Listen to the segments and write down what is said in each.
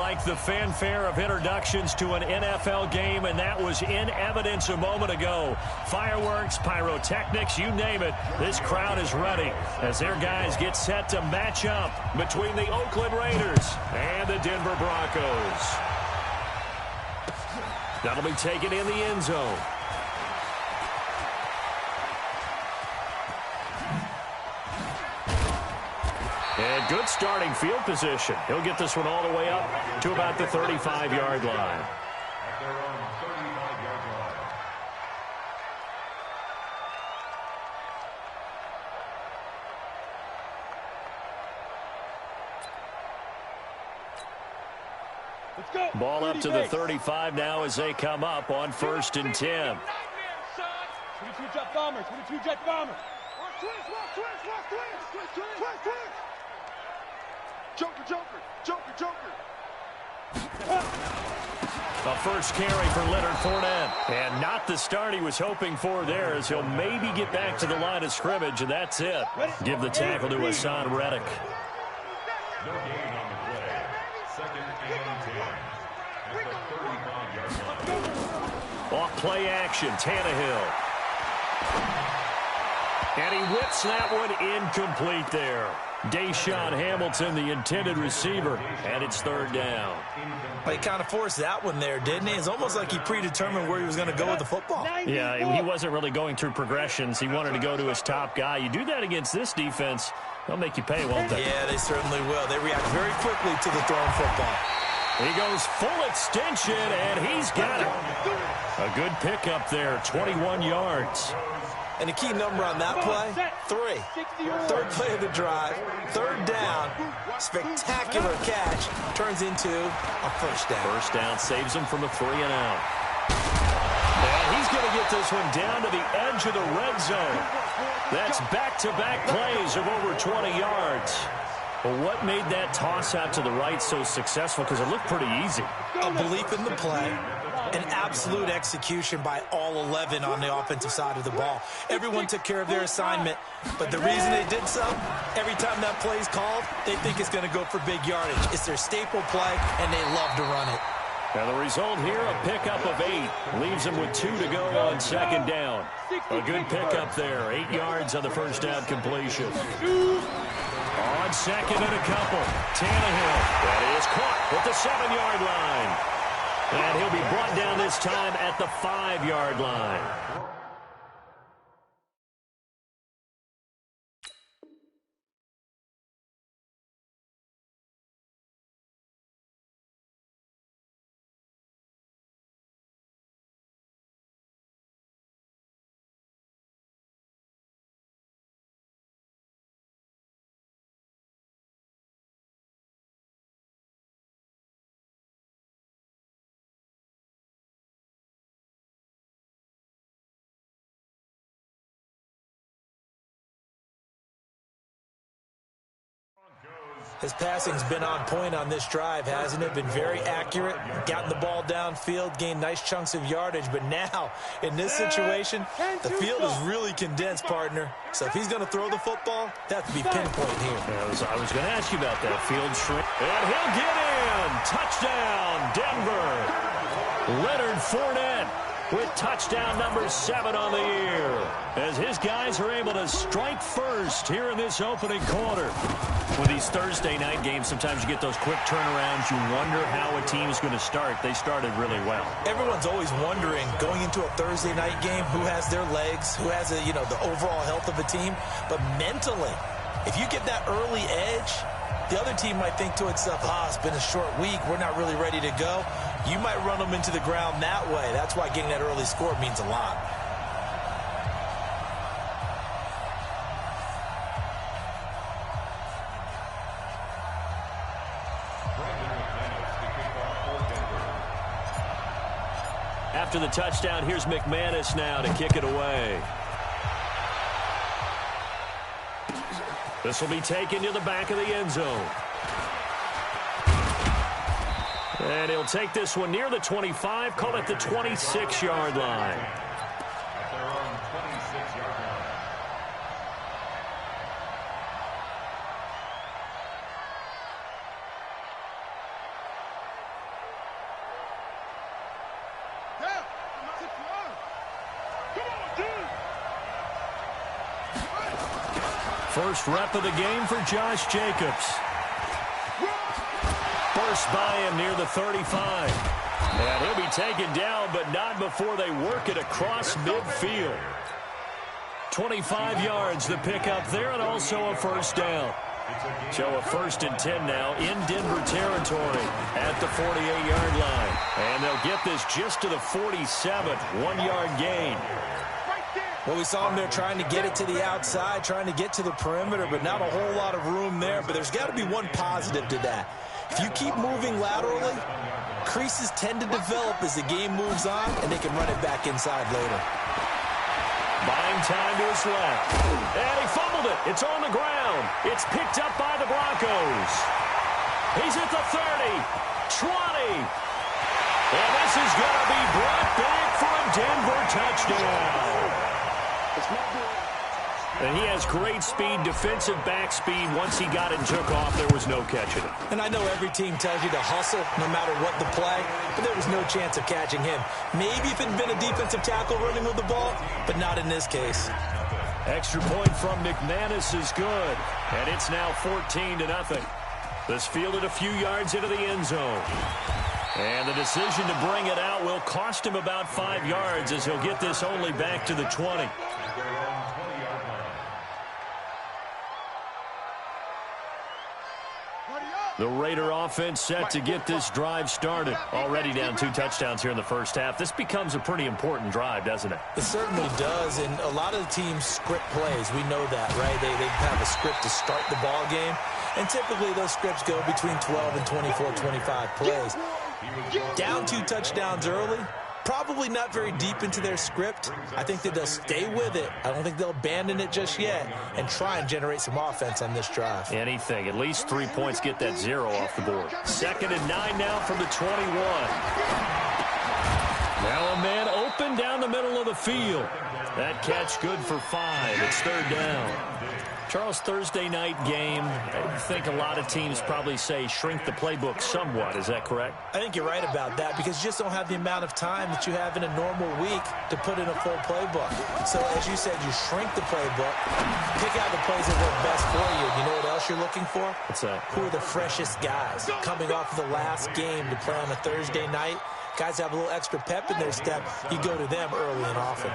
like the fanfare of introductions to an NFL game, and that was in evidence a moment ago. Fireworks, pyrotechnics, you name it. This crowd is ready as their guys get set to match up between the Oakland Raiders and the Denver Broncos. That'll be taken in the end zone. And good starting field position. He'll get this one all the way up to about the 35-yard line. Let's go. Ball up to the 35 now as they come up on 1st and 10. 22 jet bomber, 22 jet bomber. Joker, Joker, Joker, Joker. A first carry for Leonard Fournette. And not the start he was hoping for there, as he'll maybe get back to the line of scrimmage, and that's it. Give the tackle to Hassan Reddick. No gain on the play. 2nd and 10. At the 35-yard line. Off play action, Tannehill. And he whips that one incomplete there. Deshaun Hamilton, the intended receiver, and it's 3rd down. Well, he kind of forced that one there, didn't he? It's almost like he predetermined where he was going to go with the football. Yeah, he wasn't really going through progressions. He wanted to go to his top guy. You do that against this defense, they'll make you pay, won't they? Yeah, they certainly will. They react very quickly to the thrown football. He goes full extension, and he's got it. A good pickup there, 21 yards. And the key number on that play, 3. 3rd play of the drive, 3rd down, spectacular catch, turns into a 1st down. 1st down saves him from a 3-and-out. And he's going to get this one down to the edge of the red zone. That's back-to-back plays of over 20 yards. Well, what made that toss out to the right so successful? Because it looked pretty easy. A belief in the play. An absolute execution by all 11 on the offensive side of the ball. Everyone took care of their assignment, but the reason they did so, every time that play is called, they think it's going to go for big yardage. It's their staple play, and they love to run it. And the result here, a pickup of 8. Leaves them with 2 to go on 2nd down. A good pickup there. 8 yards on the 1st down completion. On 2nd and a couple. Tannehill. That is caught at the 7-yard line. And he'll be brought down this time at the 5-yard line. His passing's been on point on this drive, hasn't it? Been very accurate, gotten the ball downfield, gained nice chunks of yardage. But now, in this situation, the field is really condensed, partner. So if he's going to throw the football, that has to be pinpoint here. I was going to ask you about that field shrink. And he'll get in. Touchdown, Denver. Leonard Fournette with touchdown number 7 on the year, as his guys are able to strike first here in this opening quarter. With these Thursday night games, sometimes you get those quick turnarounds. You wonder how a team is going to start. They started really well. Everyone's always wondering, going into a Thursday night game, who has their legs, who has the overall health of a team. But mentally, if you get that early edge, the other team might think to itself, it's been a short week, we're not really ready to go. You might run them into the ground that way. That's why getting that early score means a lot. After the touchdown, here's McManus now to kick it away. This will be taken to the back of the end zone. And he'll take this one near the 25, call it the 26-yard line. At their own 26-yard line. First rep of the game for Josh Jacobs. Burst by him near the 35. And he'll be taken down, but not before they work it across midfield. 25 yards the pickup there, and also a first down. So a 1st and 10 now in Denver territory at the 48-yard line. And they'll get this just to the 47th, 1-yard gain. Well, we saw him there trying to get it to the outside, trying to get to the perimeter, but not a whole lot of room there. But there's got to be one positive to that. If you keep moving laterally, creases tend to develop as the game moves on, and they can run it back inside later. Buying time to his left. And he fumbled it. It's on the ground. It's picked up by the Broncos. He's at the 30, 20. And this is going to be brought back for a Denver touchdown. And he has great speed, defensive back speed. Once he got it and took off, there was no catching it. And I know every team tells you to hustle no matter what the play, but there was no chance of catching him. Maybe if it had been a defensive tackle running with the ball, but not in this case. Extra point from McManus is good. And it's now 14-0. This fielded a few yards into the end zone. And the decision to bring it out will cost him about 5 yards as he'll get this only back to the 20. The Raider offense set to get this drive started. Already down 2 touchdowns here in the first half. This becomes a pretty important drive, doesn't it? It certainly does, and a lot of the teams script plays. We know that, right? They have a script to start the ball game, and typically those scripts go between 12 and 24, 25 plays. Down 2 touchdowns early, probably not very deep into their script. I think that they'll stay with it. I don't think they'll abandon it just yet and try and generate some offense on this drive. Anything. At least 3 points, get that 0 off the board. 2nd and 9 now from the 21. Now a man open down the middle of the field. That catch good for 5. It's 3rd down. Charles, Thursday night game, I think a lot of teams probably say shrink the playbook somewhat. Is that correct? I think you're right about that because you just don't have the amount of time that you have in a normal week to put in a full playbook. So, as you said, you shrink the playbook, pick out the plays that work best for you. You know what else you're looking for? What's that? Who are the freshest guys coming off of the last game to play on a Thursday night? Guys have a little extra pep in their step. You go to them early and often.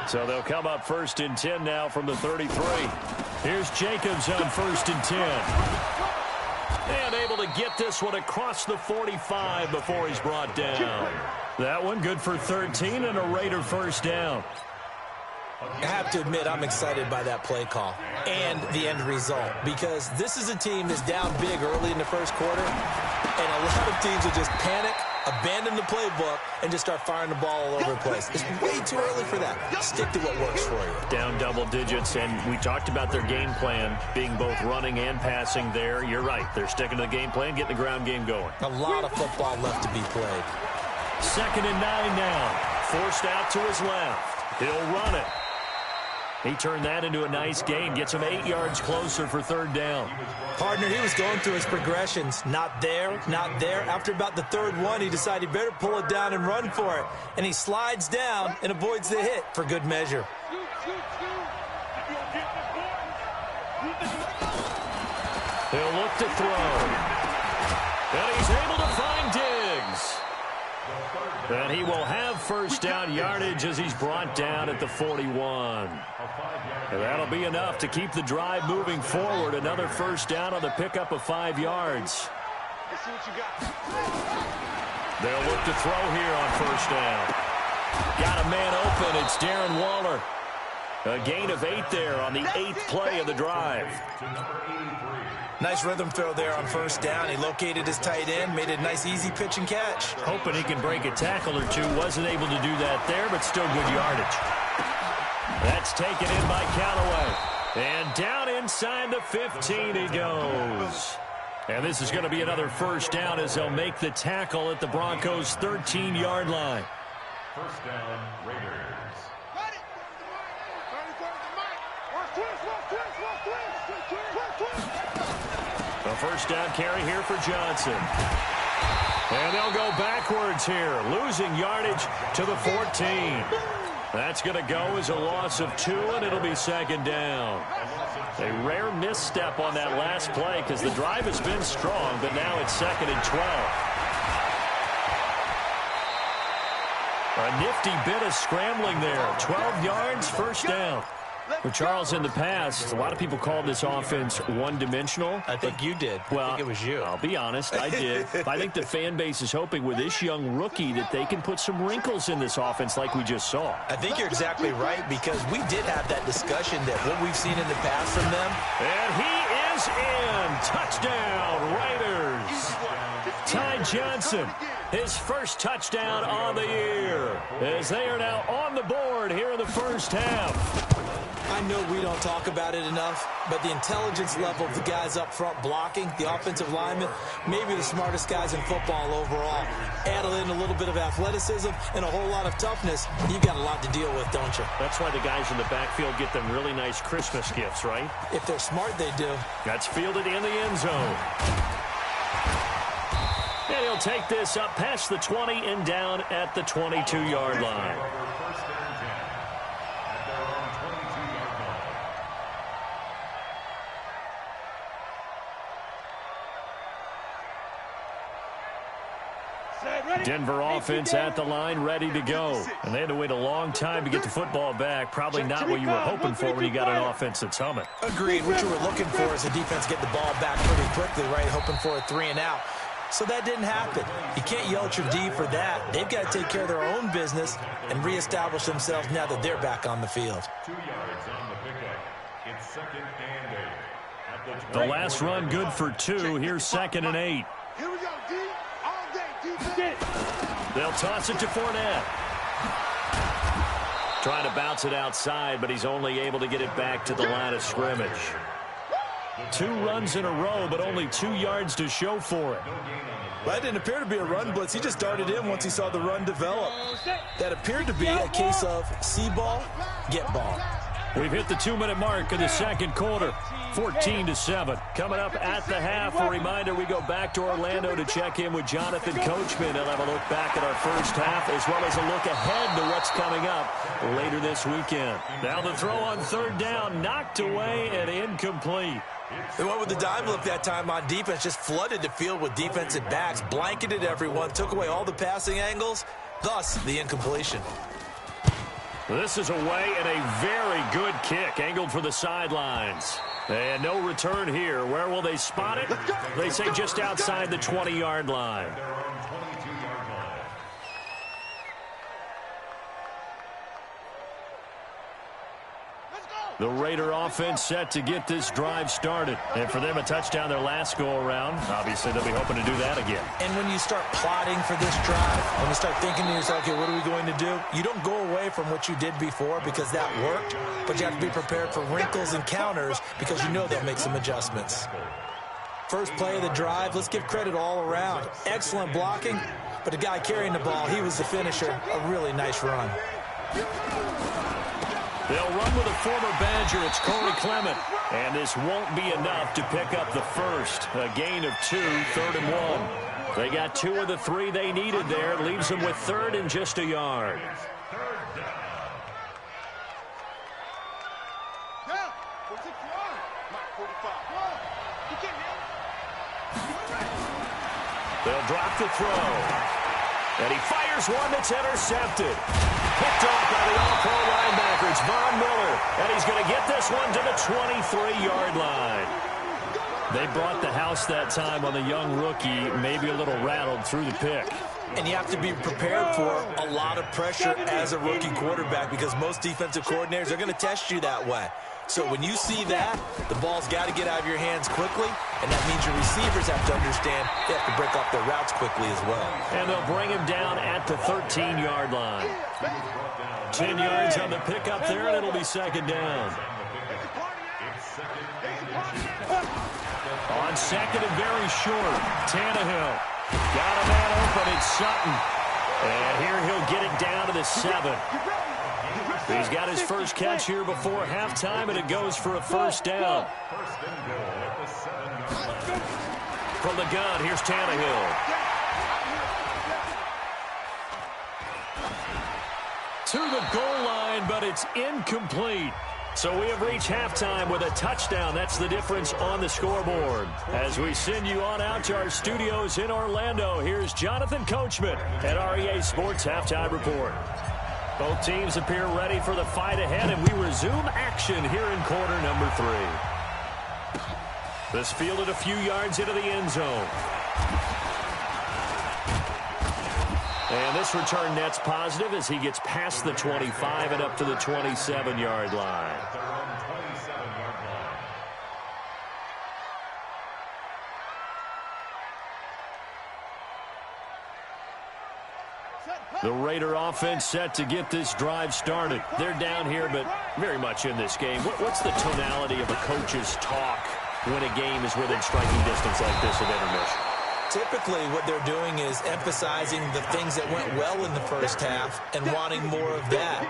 So they'll come up 1st and 10 now from the 33. Here's Jacobs on 1st and 10. And able to get this one across the 45 before he's brought down. That one good for 13 and a Raider first down. I have to admit, I'm excited by that play call and the end result because this is a team that's down big early in the first quarter, and a lot of teams will just panic, abandon the playbook, and just start firing the ball all over the place. It's way too early for that. Stick to what works for you. Down double digits, and we talked about their game plan being both running and passing there. You're right. They're sticking to the game plan, getting the ground game going. A lot of football left to be played. 2nd and 9 now. Forced out to his left. He'll run it. He turned that into a nice gain. Gets him 8 yards closer for 3rd down. Partner, he was going through his progressions. Not there, not there. After about the 3rd one, he decided he better pull it down and run for it. And he slides down and avoids the hit for good measure. He'll look to throw. And he's able to find Diggs. And he will have 1st down yardage as he's brought down at the 41. And that'll be enough to keep the drive moving forward. Another 1st down on the pickup of 5 yards. They'll look to throw here on 1st down. Got a man open. It's Darren Waller. A gain of 8 there on the 8th play of the drive. Nice rhythm throw there on 1st down. He located his tight end, made a nice easy pitch and catch. Hoping he can break a tackle or two. Wasn't able to do that there, but still good yardage. That's taken in by Callaway. And down inside the 15 he goes. And this is going to be another 1st down as they'll make the tackle at the Broncos' 13-yard line. 1st down, Raiders. The 1st down carry here for Johnson. And they'll go backwards here, losing yardage to the 14. That's going to go as a loss of 2, and it'll be second down. A rare misstep on that last play because the drive has been strong, but now it's 2nd and 12. A nifty bit of scrambling there. 12 yards, first down. For Charles, in the past, a lot of people called this offense one-dimensional. I think you did. Well, I think it was you. I'll be honest, I did. I think the fan base is hoping with this young rookie that they can put some wrinkles in this offense like we just saw. I think you're exactly right because we did have that discussion that what we've seen in the past from them. And he is in. Touchdown, Raiders. Ty Johnson, his first touchdown on the year, as they are now on the board here in the first half. I know we don't talk about it enough, but the intelligence level of the guys up front blocking, the offensive linemen, maybe the smartest guys in football overall. Add in a little bit of athleticism and a whole lot of toughness, you've got a lot to deal with, don't you? That's why the guys in the backfield get them really nice Christmas gifts, right? If they're smart, they do. That's fielded in the end zone. And he'll take this up past the 20 and down at the 22-yard line. Denver offense at the line, ready to go. And they had to wait a long time to get the football back. Probably not what you were hoping for when you got an offense that's humming. Agreed. What you were looking for is a defense get the ball back pretty quickly, right? Hoping for a 3 and out. So that didn't happen. You can't yell at your D for that. They've got to take care of their own business and reestablish themselves now that they're back on the field. 2 yards on the pickup. It's 2nd and 8. At the last run good for 2. Here's 2nd and 8. Here we go, D. All day, defense. They'll toss it to Fournette. Trying to bounce it outside, but he's only able to get it back to the line of scrimmage. 2 runs in a row, but only 2 yards to show for it. Well, that didn't appear to be a run blitz. He just darted in once he saw the run develop. That appeared to be a case of see ball, get ball. We've hit the 2-minute mark of the second quarter. 14-7. Coming up at the half, a reminder we go back to Orlando to check in with Jonathan Coachman. He'll have a look back at our first half as well as a look ahead to what's coming up later this weekend. Now the throw on 3rd down, knocked away and incomplete. They went with the dime look that time on defense, just flooded the field with defensive backs, blanketed everyone, took away all the passing angles, thus the incompletion. This is away and a very good kick, angled for the sidelines. And no return here. Where will they spot it? They say just outside the 20-yard line. The Raider offense set to get this drive started. And for them, a touchdown their last go-around. Obviously, they'll be hoping to do that again. And when you start plotting for this drive, when you start thinking to yourself, okay, what are we going to do? You don't go away from what you did before because that worked, but you have to be prepared for wrinkles and counters because you know they'll make some adjustments. First play of the drive, let's give credit all around. Excellent blocking, but the guy carrying the ball, he was the finisher. A really nice run. They'll run with a former Badger. It's Corey Clement. And this won't be enough to pick up the first. A gain of 2, 3rd and 1. They got 2 of the 3 they needed there. It leaves them with 3rd and just a yard. They'll drop the throw. And he fires one that's intercepted. Picked off by the all-pro linebacker. It's Von Miller. And he's going to get this one to the 23-yard line. They brought the house that time on the young rookie, maybe a little rattled through the pick. And you have to be prepared for a lot of pressure as a rookie quarterback because most defensive coordinators are going to test you that way. So when you see that, the ball's got to get out of your hands quickly, and that means your receivers have to understand they have to break off their routes quickly as well. And they'll bring him down at the 13-yard line. 10 yards on the pickup there, and it'll be 2nd down. On 2nd and very short, Tannehill. Got a man open, it's Sutton. And here he'll get it down to the 7. He's got his first catch here before halftime, and it goes for a 1st down. From the gun, here's Tannehill. to the goal line, but it's incomplete. So we have reached halftime with a touchdown. That's the difference on the scoreboard. As we send you on out to our studios in Orlando, here's Jonathan Coachman at REA Sports Halftime Report. Both teams appear ready for the fight ahead, and we resume action here in quarter number 3. This fielded a few yards into the end zone. And this return net's positive as he gets past the 25 and up to the 27-yard line. The Raider offense set to get this drive started. They're down here, but very much in this game. What's the tonality of a coach's talk when a game is within striking distance like this at intermission? Typically, what they're doing is emphasizing the things that went well in the first half and wanting more of that.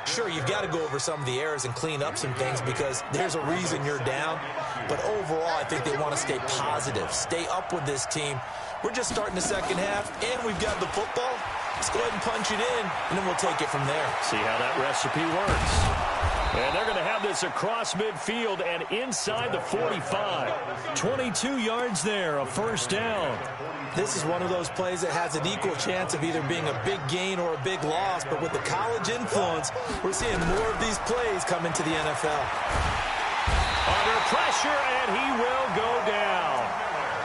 Sure, you've got to go over some of the errors and clean up some things because there's a reason you're down. But overall, I think they want to stay positive, stay up with this team. We're just starting the second half, and we've got the football. Let's go ahead and punch it in, and then we'll take it from there. See how that recipe works. And they're going to have this across midfield and inside the 45. 22 yards there, a first down. This is one of those plays that has an equal chance of either being a big gain or a big loss. But with the college influence, we're seeing more of these plays come into the NFL. Under pressure, and he will go down.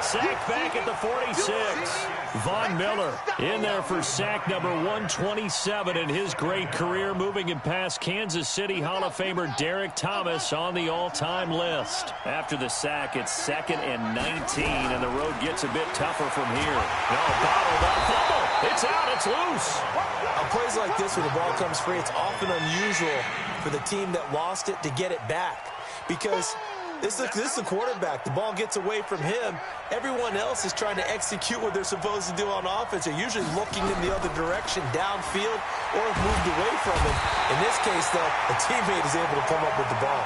Sacked back at the 46. Von Miller in there for sack number 127 in his great career, moving him past Kansas City Hall of Famer Derek Thomas on the all-time list. After the sack, it's 2nd and 19, and the road gets a bit tougher from here. No, bottled up, fumble. It's out, it's loose. On plays like this, when the ball comes free, it's often unusual for the team that lost it to get it back because this is the quarterback. The ball gets away from him. Everyone else is trying to execute what they're supposed to do on offense. They're usually looking in the other direction, downfield, or have moved away from it. In this case, though, a teammate is able to come up with the ball.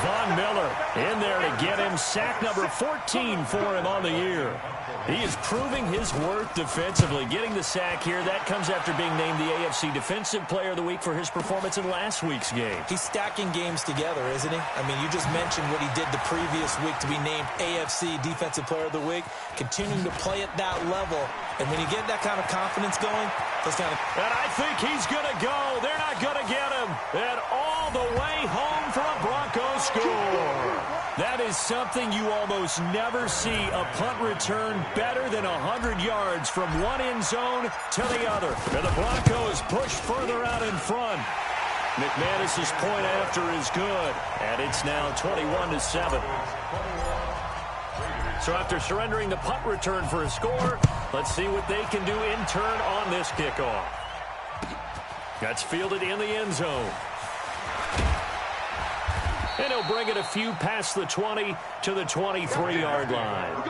Von Miller in there to get him. Sack number 14 for him on the year. He is proving his worth defensively. Getting the sack here, that comes after being named the AFC Defensive Player of the Week for his performance in last week's game. He's stacking games together, isn't he? I mean, you just mentioned what he did the previous week to be named AFC Defensive Player of the Week. Continuing to play at that level. And when you get that kind of confidence going, those kind of... And I think he's going to go. They're not going to get him. And all the way home for a Broncos score. That is something you almost never see. A punt return better than 100 yards from one end zone to the other. And the Broncos push further out in front. McManus's point after is good. And it's now 21-7. So after surrendering the punt return for a score, let's see what they can do in turn on this kickoff. That's fielded in the end zone. And he'll bring it a few past the 20 to the 23-yard line.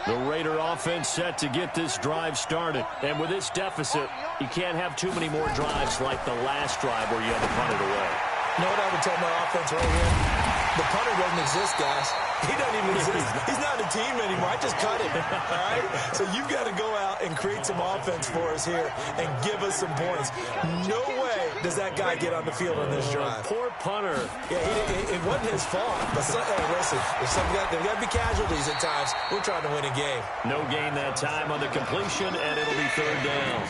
The Raider offense set to get this drive started. And with this deficit, you can't have too many more drives like the last drive where you had to punt it away. You know what I would tell my offense right here? The punter doesn't exist, guys. He doesn't even exist. He's not a team anymore. I just cut him, all right? So you've got to go out and create some offense for us here and give us some points. No way does that guy get on the field on this drive. Poor punter. Yeah, it wasn't his fault. But hey, listen, there's got to be casualties at times. We're trying to win a game. No gain that time on the completion, and it'll be 3rd down.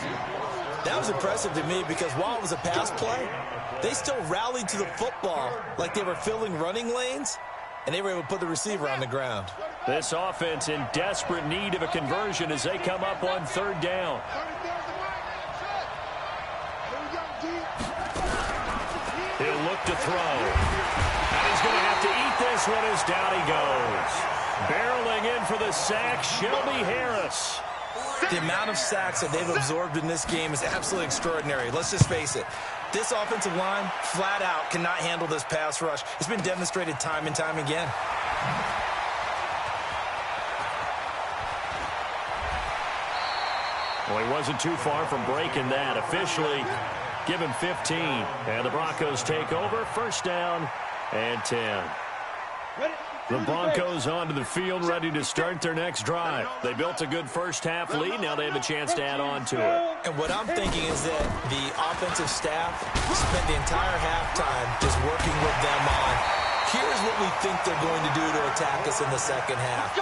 That was impressive to me because while it was a pass play, they still rallied to the football like they were filling running lanes, and they were able to put the receiver on the ground. This offense in desperate need of a conversion as they come up on 3rd down. He'll look to throw. And he's going to have to eat this one as down he goes. Barreling in for the sack, Shelby Harris. The amount of sacks that they've absorbed in this game is absolutely extraordinary. Let's just face it. This offensive line, flat out, cannot handle this pass rush. It's been demonstrated time and time again. Well, he wasn't too far from breaking that. Officially, give him 15. And the Broncos take over. 1st down and 10. The Broncos onto the field, ready to start their next drive. They built a good first-half lead. Now they have a chance to add on to it. And what I'm thinking is that the offensive staff spent the entire halftime just working with them on, here's what we think they're going to do to attack us in the second half.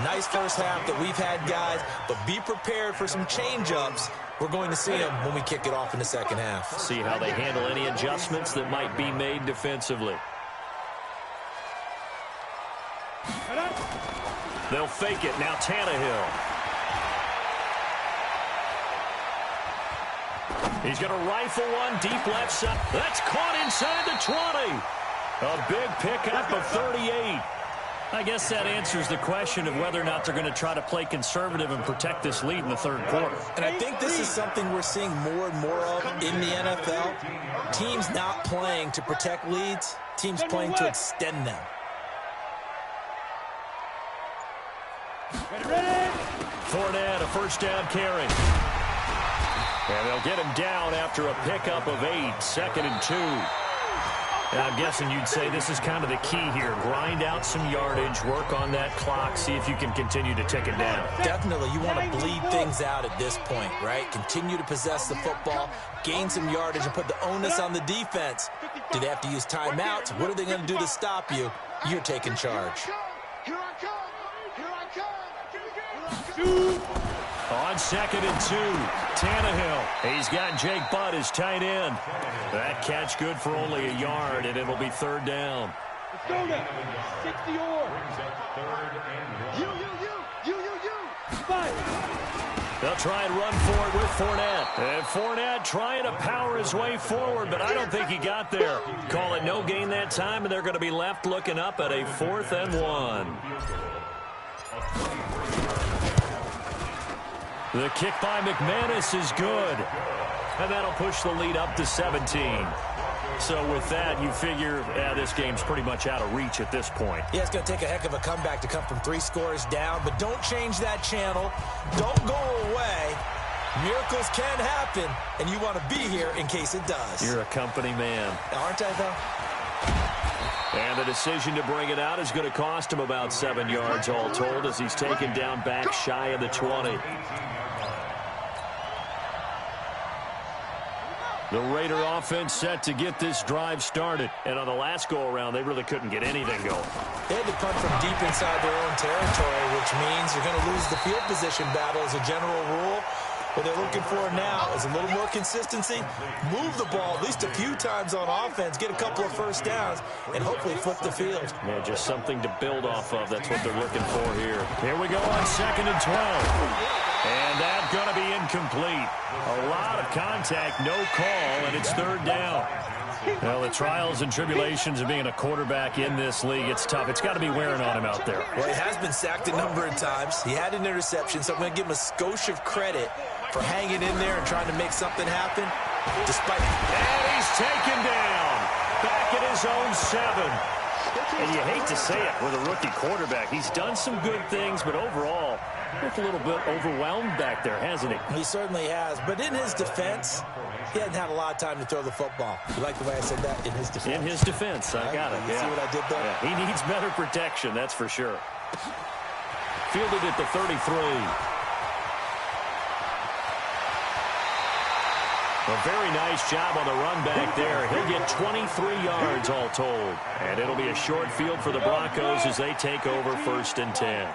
Nice first half that we've had, guys, but be prepared for some change-ups. We're going to see them when we kick it off in the second half. See how they handle any adjustments that might be made defensively. They'll fake it. Now Tannehill. He's going to rifle one deep left side. That's caught inside the 20. A big pickup of 38. I guess that answers the question of whether or not they're going to try to play conservative and protect this lead in the third quarter. And I think this is something we're seeing more and more of in the NFL. Teams not playing to protect leads, teams playing to extend them. Fournette, a first down carry. And they'll get him down after a pickup of 8, 2nd and 2. And I'm guessing you'd say this is kind of the key here. Grind out some yardage, work on that clock, see if you can continue to tick it down. Definitely, you want to bleed things out at this point, right? Continue to possess the football, gain some yardage, and put the onus on the defense. Do they have to use timeouts? What are they going to do to stop you? You're taking charge. Here I come. On 2nd and 2, Tannehill. He's got Jake Butt as tight end. That catch good for only a yard, and it'll be 3rd down. Let's go now. 60 or. You. 5. They'll try and run for it with Fournette. And Fournette trying to power his way forward, but I don't think he got there. Call it no gain that time, and they're going to be left looking up at a 4th and 1. The kick by McManus is good. And that'll push the lead up to 17. So with that, you figure, this game's pretty much out of reach at this point. Yeah, it's going to take a heck of a comeback to come from 3 scores down, but don't change that channel. Don't go away. Miracles can happen, and you want to be here in case it does. You're a company man. Aren't I, though? And the decision to bring it out is going to cost him about 7 yards all told as he's taken down back shy of the 20. The Raider offense set to get this drive started. And on the last go-around, they really couldn't get anything going. They had to punt from deep inside their own territory, which means you're going to lose the field position battle as a general rule. What they're looking for now is a little more consistency, move the ball at least a few times on offense, get a couple of first downs, and hopefully flip the field. Yeah, just something to build off of. That's what they're looking for here. Here we go on 2nd and 12. And that's going to be incomplete. A lot of contact, no call, and it's 3rd down. Well, the trials and tribulations of being a quarterback in this league, it's tough. It's got to be wearing on him out there. Well, he has been sacked a number of times. He had an interception, so I'm going to give him a skosh of credit for hanging in there and trying to make something happen. And he's taken down. Back at his own 7. And you hate to say it with a rookie quarterback. He's done some good things, but overall, he's a little bit overwhelmed back there, hasn't he? He certainly has. But in his defense, he hasn't had a lot of time to throw the football. You like the way I said that? In his defense. In his defense. I got it. You see what I did there? Yeah, he needs better protection, that's for sure. Fielded at the 33. A very nice job on the run back there. He'll get 23 yards all told. And it'll be a short field for the Broncos as they take over 1st and 10.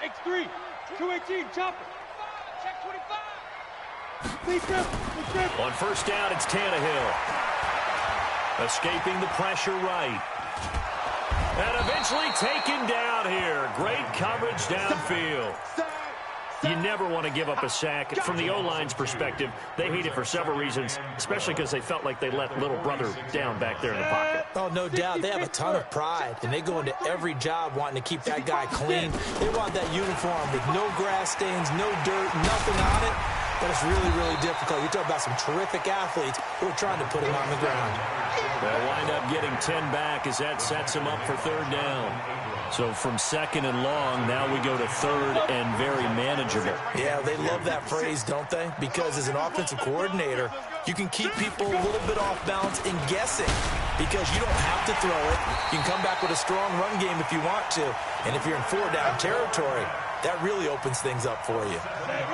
X3, 218, chopper. Check 25. On 1st down, it's Tannehill. Escaping the pressure right. And eventually taken down here. Great coverage downfield. You never want to give up a sack. From the O-line's perspective, they hate it for several reasons, especially because they felt like they let little brother down back there in the pocket. Oh, no doubt. They have a ton of pride, and they go into every job wanting to keep that guy clean. They want that uniform with no grass stains, no dirt, nothing on it. But it's really, really difficult. You're talking about some terrific athletes who are trying to put him on the ground. They'll wind up getting 10 back as that sets them up for 3rd down. So from 2nd and long, now we go to 3rd and very manageable. Yeah, they love that phrase, don't they? Because as an offensive coordinator, you can keep people a little bit off balance and guessing. because you don't have to throw it. You can come back with a strong run game if you want to. And if you're in 4-down territory, that really opens things up for you.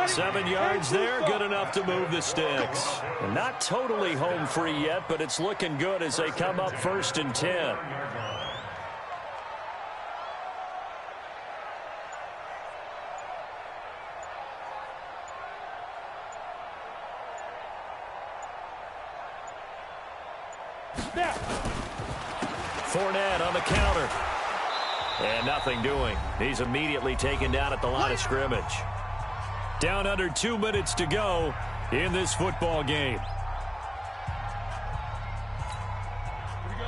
7 yards there, good enough to move the sticks. And not totally home free yet, but it's looking good as they come up 1st and 10. Fournette on the counter. And nothing doing. He's immediately taken down at the line of scrimmage. Down under 2 minutes to go in this football game.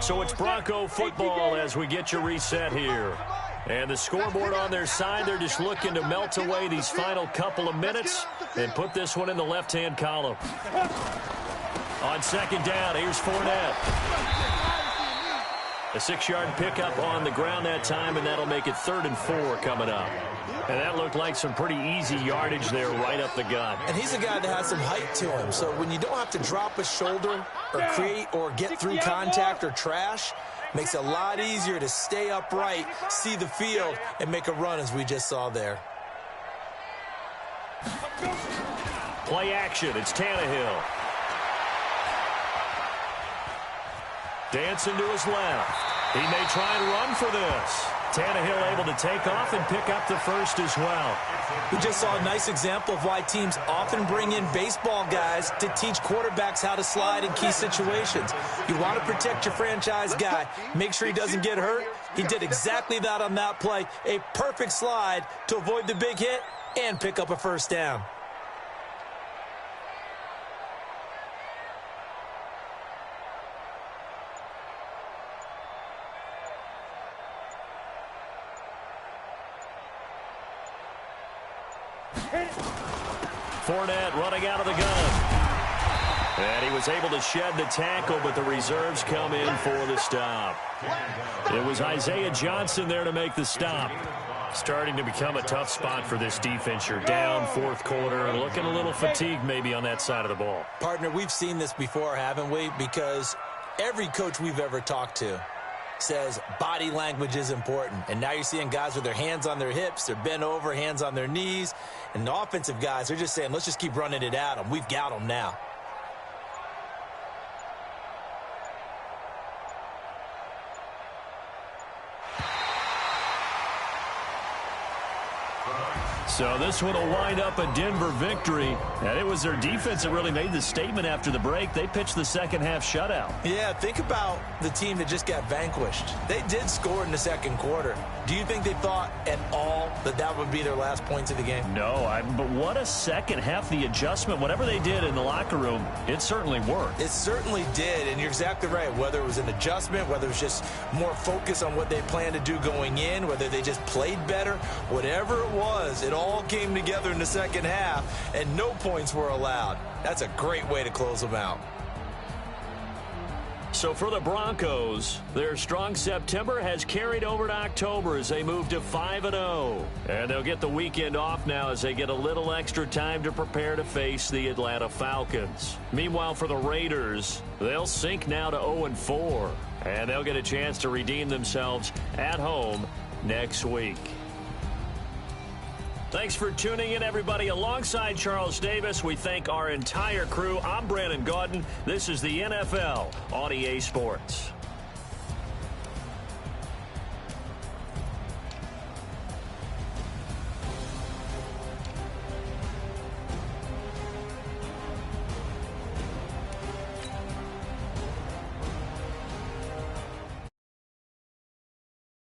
So it's Bronco football as we get you reset here. And the scoreboard on their side, they're just looking to melt away these final couple of minutes and put this one in the left-hand column. On 2nd down, here's Fournette. A 6-yard pickup on the ground that time, and that'll make it 3rd and 4 coming up. And that looked like some pretty easy yardage there right up the gut. And he's a guy that has some height to him. So when you don't have to drop a shoulder or create or get through contact or trash, makes it a lot easier to stay upright, see the field, and make a run as we just saw there. Play action. It's Tannehill. Dancing to his left. He may try and run for this. Tannehill able to take off and pick up the first as well. We just saw a nice example of why teams often bring in baseball guys to teach quarterbacks how to slide in key situations. You want to protect your franchise guy. Make sure he doesn't get hurt. He did exactly that on that play. A perfect slide to avoid the big hit and pick up a 1st down. Fournette running out of the gun. And he was able to shed the tackle, but the reserves come in for the stop. It was Isaiah Johnson there to make the stop. Starting to become a tough spot for this defense. You're down 4th quarter, looking a little fatigued maybe on that side of the ball. Partner, we've seen this before, haven't we? Because every coach we've ever talked to says body language is important. And now you're seeing guys with their hands on their hips, they're bent over, hands on their knees. And the offensive guys, they're just saying, let's just keep running it at them. We've got them now. So this one will wind up a Denver victory. And it was their defense that really made the statement after the break. They pitched the second-half shutout. Yeah, think about the team that just got vanquished. They did score in the 2nd quarter. Do you think they thought at all that that would be their last points of the game? No, but what a second half. The adjustment, whatever they did in the locker room, it certainly worked. It certainly did, and you're exactly right. Whether it was an adjustment, whether it was just more focus on what they planned to do going in, whether they just played better, whatever it was, it all came together in the 2nd half, and no points were allowed. That's a great way to close them out. So for the Broncos, their strong September has carried over to October as they move to 5-0. And they'll get the weekend off now as they get a little extra time to prepare to face the Atlanta Falcons. Meanwhile, for the Raiders, they'll sink now to 0-4. And they'll get a chance to redeem themselves at home next week. Thanks for tuning in, everybody. Alongside Charles Davis, we thank our entire crew. I'm Brandon Gaudin. This is the NFL on EA Sports.